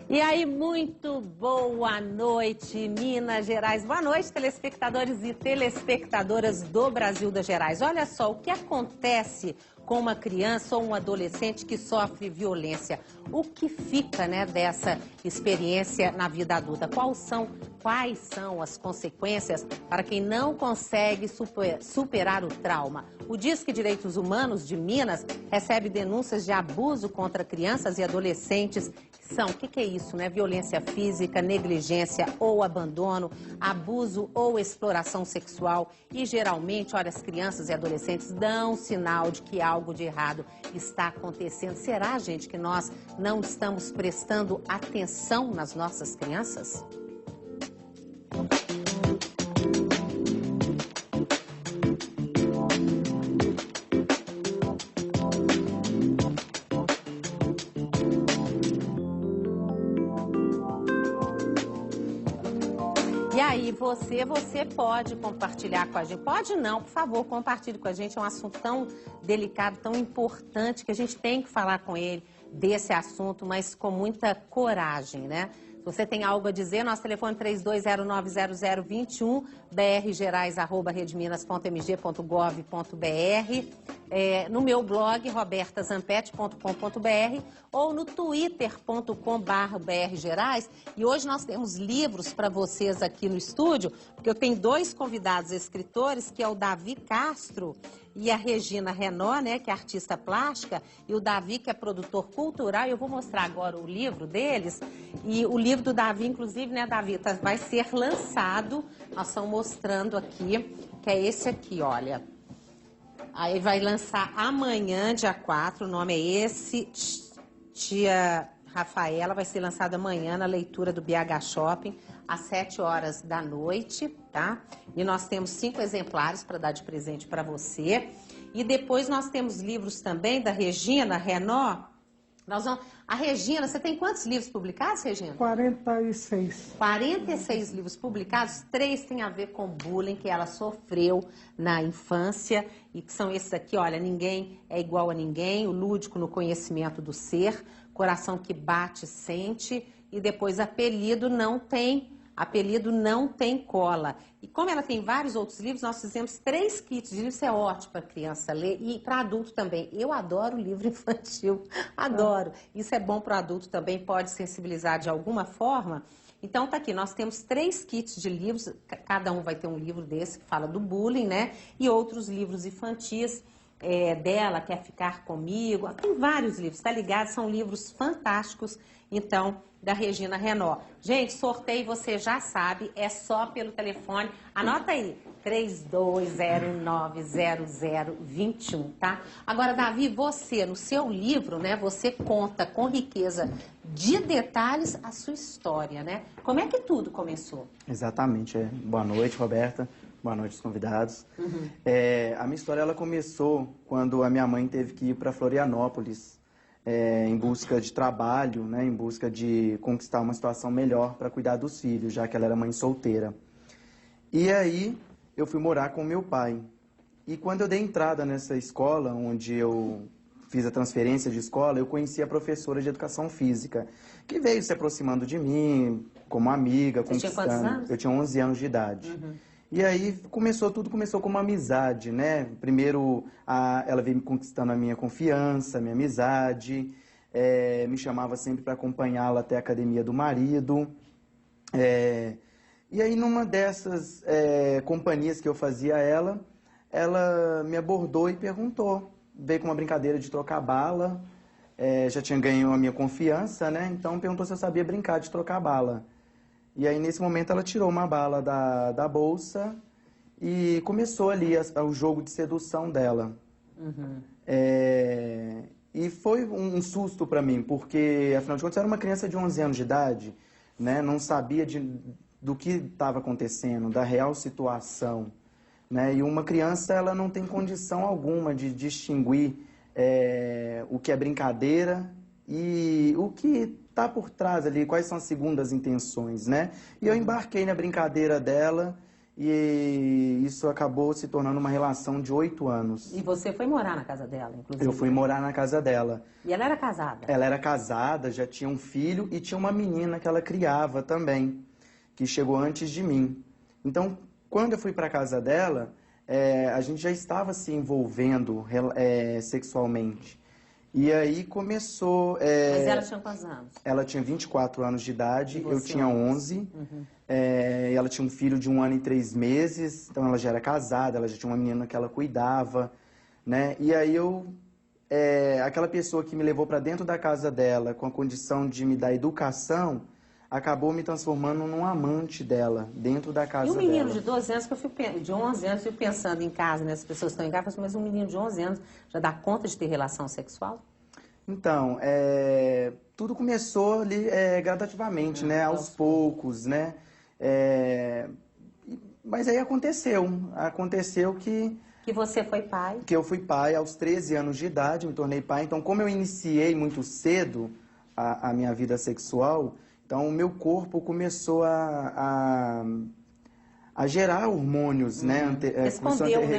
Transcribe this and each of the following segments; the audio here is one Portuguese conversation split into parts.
E aí, muito boa noite, Minas Gerais. Boa noite, telespectadores e telespectadoras do Brasil das Gerais. Olha só, o que acontece com uma criança ou um adolescente que sofre violência? O que fica, dessa experiência na vida adulta? Quais são as consequências para quem não consegue superar o trauma? O Disque Direitos Humanos de Minas recebe denúncias de abuso contra crianças e adolescentes. O que é isso, Violência física, negligência ou abandono, abuso ou exploração sexual. E geralmente, olha, as crianças e adolescentes dão sinal de que algo de errado está acontecendo. Será, gente, que nós não estamos prestando atenção nas nossas crianças? E aí, você pode compartilhar com a gente. Pode não, por favor, compartilhe com a gente. É um assunto tão delicado, tão importante, que a gente tem que falar com ele desse assunto, mas com muita coragem, Se você tem algo a dizer, nosso telefone é 32090021, brgerais@redminas.mg.gov.br, no meu blog, robertazampete.com.br, ou no twitter.com/brgerais. E hoje nós temos livros para vocês aqui no estúdio, porque eu tenho dois convidados escritores, que é o Davi Castro e a Regina Renó, que é artista plástica, e o Davi, que é produtor cultural. Eu vou mostrar agora o livro deles. E o livro do Davi, inclusive, Davi, vai ser lançado. Nós estamos mostrando aqui, que é esse aqui, olha. Aí vai lançar amanhã, dia 4, o nome é esse, Tia Rafaela, vai ser lançado amanhã na leitura do BH Shopping, às 7 horas da noite, tá? E nós temos 5 exemplares para dar de presente para você. E depois nós temos livros também da Regina Renó. A Regina, você tem quantos livros publicados, Regina? 46. 46 livros publicados, 3 têm a ver com bullying que ela sofreu na infância, e que são esses aqui, olha, Ninguém é Igual a Ninguém, o Lúdico no Conhecimento do Ser, Coração que Bate e Sente, e depois Apelido Não Tem Cola. E como ela tem vários outros livros, nós fizemos 3 kits de livros. Isso é ótimo para criança ler e para adulto também. Eu adoro livro infantil, adoro. Isso é bom para o adulto também, pode sensibilizar de alguma forma. Então tá aqui, nós temos 3 kits de livros, cada um vai ter um livro desse que fala do bullying, E outros livros infantis. Dela, Quer Ficar Comigo, tem vários livros, tá ligado? São livros fantásticos, então, da Regina Renó. Gente, sorteio, você já sabe, é só pelo telefone, anota aí, 32090021, tá? Agora, Davi, você, no seu livro, você conta com riqueza de detalhes a sua história, Como é que tudo começou? Exatamente, Boa noite, Roberta. Boa noite, os convidados. A minha história ela começou quando a minha mãe teve que ir para Florianópolis em busca de trabalho, em busca de conquistar uma situação melhor para cuidar dos filhos, já que ela era mãe solteira. E aí eu fui morar com meu pai. E quando eu dei entrada nessa escola, onde eu fiz a transferência de escola, eu conheci a professora de educação física, que veio se aproximando de mim como amiga, Você tinha quantos anos? Eu tinha 11 anos de idade. E aí tudo começou como uma amizade, Primeiro, ela veio me conquistando a minha confiança, a minha amizade, me chamava sempre para acompanhá-la até a academia do marido. E aí, numa dessas companhias que eu fazia a ela me abordou e perguntou. Veio com uma brincadeira de trocar bala, já tinha ganho a minha confiança, Então perguntou se eu sabia brincar de trocar bala. E aí, nesse momento, ela tirou uma bala da bolsa e começou ali o jogo de sedução dela. E foi um susto para mim, porque, afinal de contas, eu era uma criança de 11 anos de idade, Não sabia do que estava acontecendo, da real situação, E uma criança, ela não tem condição alguma de distinguir o que é brincadeira e o que está por trás ali, quais são as segundas intenções, E eu embarquei na brincadeira dela e isso acabou se tornando uma relação de 8 anos. E você foi morar na casa dela, inclusive? Eu fui morar na casa dela. E ela era casada? Ela era casada, já tinha um filho e tinha uma menina que ela criava também, que chegou antes de mim. Então, quando eu fui para a casa dela, a gente já estava se envolvendo sexualmente. E aí começou... Mas ela tinha quantos anos? Ela tinha 24 anos de idade, eu tinha 11. Uhum. E ela tinha um filho de 1 ano e 3 meses, então ela já era casada, ela já tinha uma menina que ela cuidava, né? E aí aquela pessoa que me levou para dentro da casa dela com a condição de me dar educação, acabou me transformando num amante dela, dentro da casa dela. E um menino de 12 anos, de 11 anos, eu fico pensando em casa, né? As pessoas estão em casa, mas um menino de 11 anos já dá conta de ter relação sexual? Então, tudo começou ali gradativamente, né? Aos poucos, né? Mas aí aconteceu que... Que você foi pai? Que eu fui pai aos 13 anos de idade, me tornei pai. Então, como eu iniciei muito cedo a minha vida sexual, então o meu corpo começou a gerar hormônios, né?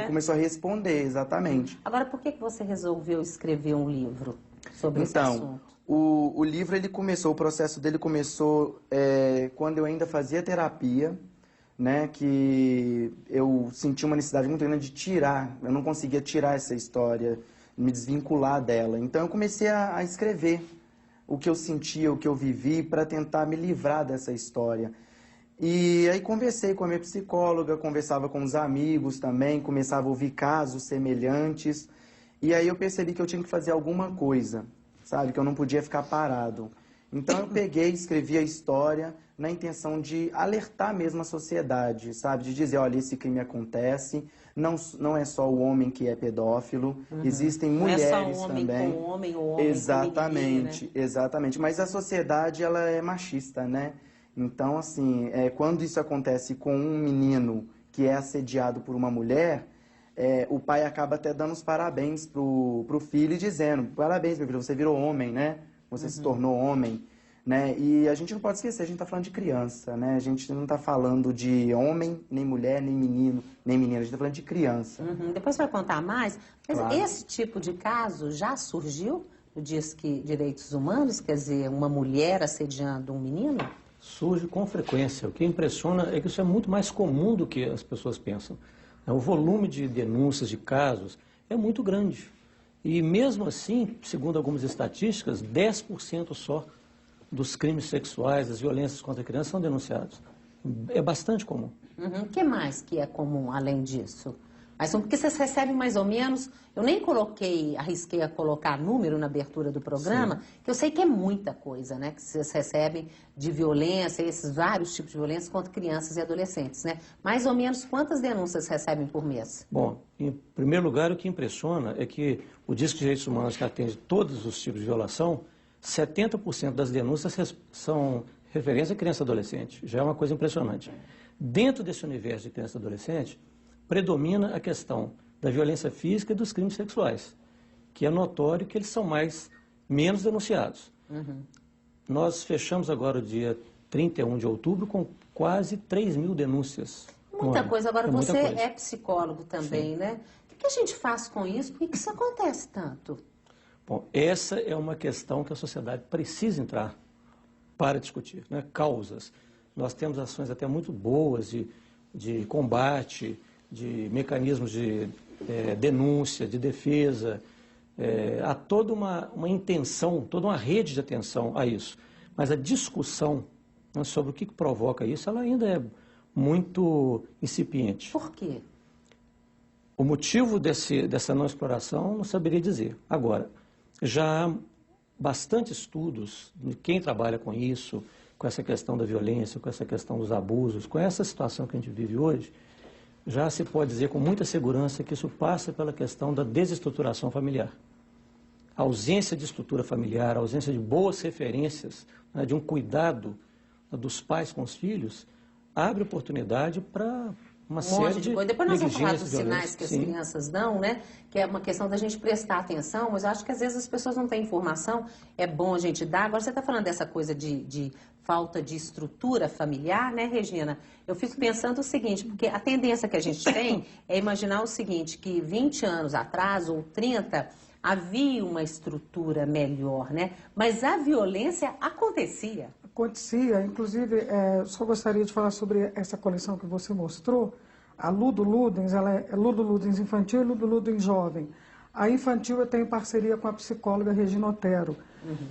Começou a responder, exatamente. Agora, por que você resolveu escrever um livro sobre esse assunto? O livro, o processo dele começou quando eu ainda fazia terapia, né? Que eu senti uma necessidade muito grande de tirar, eu não conseguia tirar essa história, me desvincular dela. Então eu comecei a escrever o que eu sentia, o que eu vivi, para tentar me livrar dessa história. E aí conversei com a minha psicóloga, conversava com os amigos também, começava a ouvir casos semelhantes. E aí eu percebi que eu tinha que fazer alguma coisa, sabe? Que eu não podia ficar parado. Então eu peguei, escrevi a história na intenção de alertar mesmo a sociedade, sabe? De dizer, olha, esse crime acontece, não é só o homem que é pedófilo, existem mulheres também. Não é só o homem com homem ou homem exatamente, com menino, né? Exatamente. Mas a sociedade, ela é machista, né? Então, assim, quando isso acontece com um menino que é assediado por uma mulher, o pai acaba até dando os parabéns pro filho e dizendo, parabéns, meu filho, você virou homem, né? Você se tornou homem, né? E a gente não pode esquecer, a gente está falando de criança, né? A gente não está falando de homem, nem mulher, nem menino, nem menina, a gente está falando de criança. Depois você vai contar mais, mas Claro. Esse tipo de caso já surgiu no Disque Direitos Humanos? Quer dizer, uma mulher assediando um menino? Surge com frequência. O que impressiona é que isso é muito mais comum do que as pessoas pensam. O volume de denúncias, de casos, é muito grande. E mesmo assim, segundo algumas estatísticas, 10% só dos crimes sexuais, das violências contra a criança são denunciados. É bastante comum. O que mais que é comum além disso? Mas porque vocês recebem mais ou menos, eu nem arrisquei a colocar número na abertura do programa, Sim. que eu sei que é muita coisa, né? Que vocês recebem de violência, esses vários tipos de violência contra crianças e adolescentes, né? Mais ou menos quantas denúncias recebem por mês? Bom, em primeiro lugar, o que impressiona é que o Disque de Direitos Humanos, que atende todos os tipos de violação, 70% das denúncias são referência a criança e adolescente. Já é uma coisa impressionante. Dentro desse universo de criança e adolescente, predomina a questão da violência física e dos crimes sexuais, que é notório que eles são menos denunciados. Nós fechamos agora o dia 31 de outubro com quase 3.000 denúncias. Muita coisa. Agora, muita você coisa. é psicólogo também, Sim. né? O que a gente faz com isso? Por que isso acontece tanto? Bom, essa é uma questão que a sociedade precisa entrar para discutir, né? Causas. Nós temos ações até muito boas de combate, de mecanismos de denúncia, de defesa. Há toda uma intenção, toda uma rede de atenção a isso. Mas a discussão, né, sobre o que provoca isso, ela ainda é muito incipiente. Por quê? O motivo dessa não exploração não saberia dizer. Agora, já há bastante estudos de quem trabalha com isso, com essa questão da violência, com essa questão dos abusos, com essa situação que a gente vive hoje, já se pode dizer com muita segurança que isso passa pela questão da desestruturação familiar. A ausência de estrutura familiar, a ausência de boas referências, né, de um cuidado dos pais com os filhos, abre oportunidade para uma Um série monte de coisa. Depois nós vamos falar dos negligências, sinais que as violência. Sim. crianças dão, né? Que é uma questão da gente prestar atenção, mas eu acho que às vezes as pessoas não têm informação, é bom a gente dar. Agora você está falando dessa coisa de falta de estrutura familiar, né, Regina? Eu fico pensando o seguinte, porque a tendência que a gente tem é imaginar o seguinte, que 20 anos atrás, ou 30, havia uma estrutura melhor, né? Mas a violência acontecia. Acontecia, inclusive, só gostaria de falar sobre essa coleção que você mostrou. A Ludo Ludens, ela é Ludo Ludens infantil e Ludo Ludens jovem. A infantil eu tenho parceria com a psicóloga Regina Otero.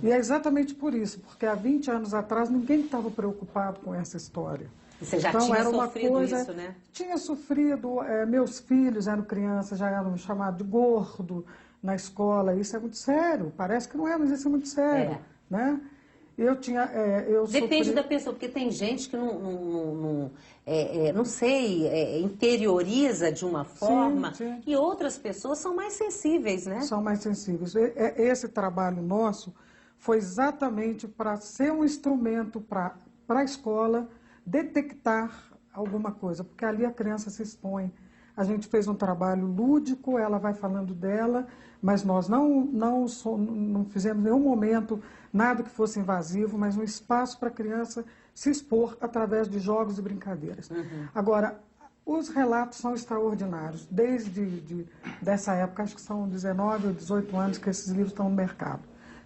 E é exatamente por isso, porque há 20 anos atrás ninguém estava preocupado com essa história. E você já Então, tinha era uma sofrido coisa, isso, né? Tinha sofrido, meus filhos eram crianças, já eram chamados de gordo na escola, isso é muito sério, parece que não é, mas isso é muito sério, né? Eu Depende sofri... da pessoa, porque tem gente que não sei, interioriza de uma forma, sim. e outras pessoas são mais sensíveis, né? São mais sensíveis. Esse trabalho nosso foi exatamente para ser um instrumento para a escola detectar alguma coisa, porque ali a criança se expõe. A gente fez um trabalho lúdico, ela vai falando dela, mas nós não fizemos em nenhum momento nada que fosse invasivo, mas um espaço para a criança se expor através de jogos e brincadeiras. Agora, os relatos são extraordinários, desde dessa época, acho que são 19 ou 18 anos que esses livros estão no mercado.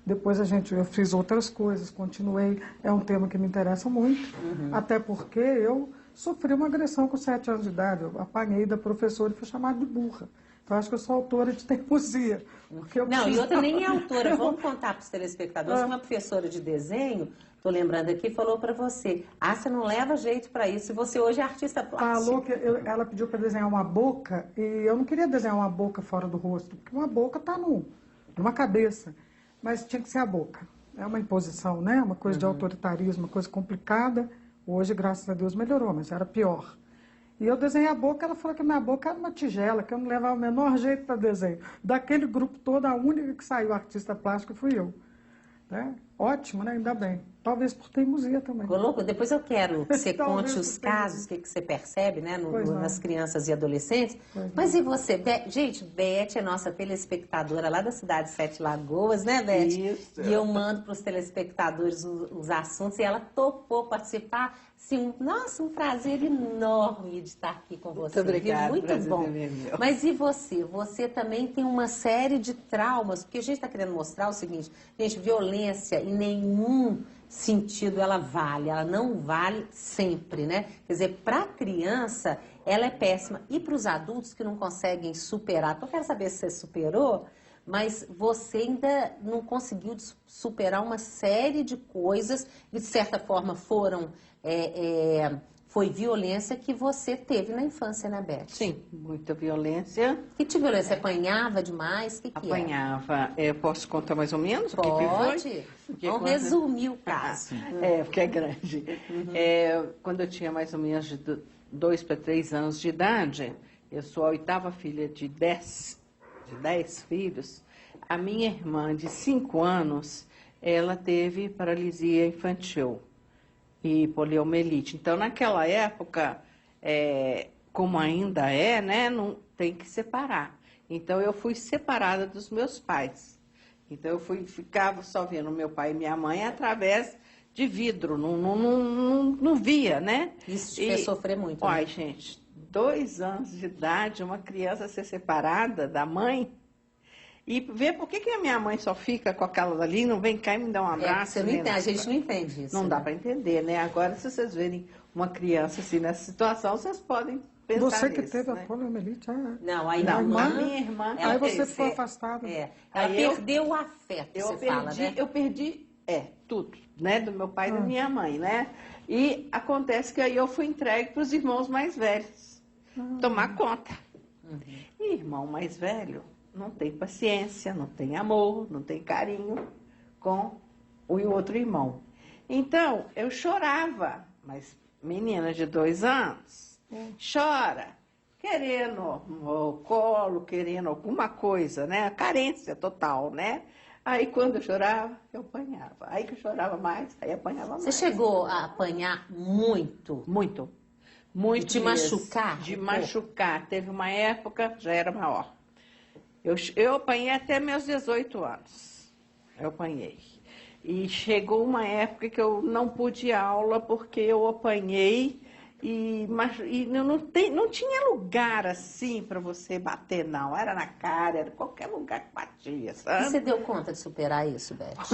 Depois eu fiz outras coisas, continuei, é um tema que me interessa muito, até porque eu sofri uma agressão com 7 anos de idade, eu apanhei da professora e fui chamada de burra. Então, acho que eu sou autora de teimosia. E outra nem é autora. Vamos contar para os telespectadores. Uma professora de desenho, estou lembrando aqui, falou para você, você não leva jeito para isso, e você hoje é artista plástico. Falou que ela pediu para desenhar uma boca, e eu não queria desenhar uma boca fora do rosto, porque uma boca está numa cabeça, mas tinha que ser a boca. É uma imposição, né? Uma coisa de autoritarismo, uma coisa complicada. Hoje, graças a Deus, melhorou, mas era pior. E eu desenhei a boca, ela falou que minha boca era uma tigela, que eu não levava o menor jeito para desenho. Daquele grupo todo, a única que saiu artista plástica fui eu. Né? Ótimo, né? Ainda bem. Talvez por teimosia também. Louco, depois eu quero que você Talvez conte os casos, o que você percebe, né, nas crianças e adolescentes. Mas não. e você? Gente, Beth é nossa telespectadora lá da cidade de Sete Lagoas, né, Beth? Isso. E eu mando para os telespectadores os assuntos e ela topou participar. Sim, nossa, um prazer enorme de estar aqui com você. Muito obrigada. Muito bom. Meu. Mas e você? Você também tem uma série de traumas, porque a gente está querendo mostrar o seguinte, gente, violência em nenhum sentido ela não vale sempre, né? Quer dizer, para a criança ela é péssima e para os adultos que não conseguem superar. Eu quero saber se você superou, mas você ainda não conseguiu superar uma série de coisas que de certa forma foi violência que você teve na infância, né, Beth? Sim, muita violência. Que tipo de violência? Você apanhava demais? Que Apanhava. Posso contar mais ou menos o que foi? Pode. Vamos resumir o caso. Porque é grande. Quando eu tinha mais ou menos de 2 para 3 anos de idade, eu sou a 8ª filha de 10 filhos. A minha irmã, de 5 anos, ela teve paralisia infantil e poliomielite. Então, naquela época, como ainda né, não tem que separar. Então, eu fui separada dos meus pais. Então, eu ficava só vendo meu pai e minha mãe através de vidro, não via, né? Isso te fez sofrer muito. Ai, gente, 2 anos de idade, uma criança ser separada da mãe, e ver por que a minha mãe só fica com aquela ali, não vem cá e me dá um abraço. Você não entende, a gente não entende isso. Não dá para entender, né? Agora, se vocês verem uma criança assim nessa situação, vocês podem pensar Você que nisso, teve né? a poliomielite, Não, a minha irmã. Aí você ficou afastada. Ela Aí perdeu o afeto, Eu perdi tudo, né? Do meu pai e da minha mãe, né? E acontece que aí eu fui entregue para os irmãos mais velhos tomar conta. E irmão mais velho não tem paciência, não tem amor, não tem carinho com o outro irmão. Então, eu chorava, mas menina de 2 anos, chora, querendo o colo, querendo alguma coisa, né? A carência total, né? Aí, quando eu chorava, eu apanhava. Aí que eu chorava mais, aí apanhava mais. Você chegou a apanhar muito? Muito. Muito De mesmo. machucar De o corpo? machucar. Teve uma época, já era maior. Eu apanhei até meus 18 anos. Eu apanhei. E chegou uma época que eu não pude ir à aula porque eu apanhei e não tinha lugar assim para você bater, não. Era na cara, era qualquer lugar que batia, E sabe? você deu conta de superar isso, Beth?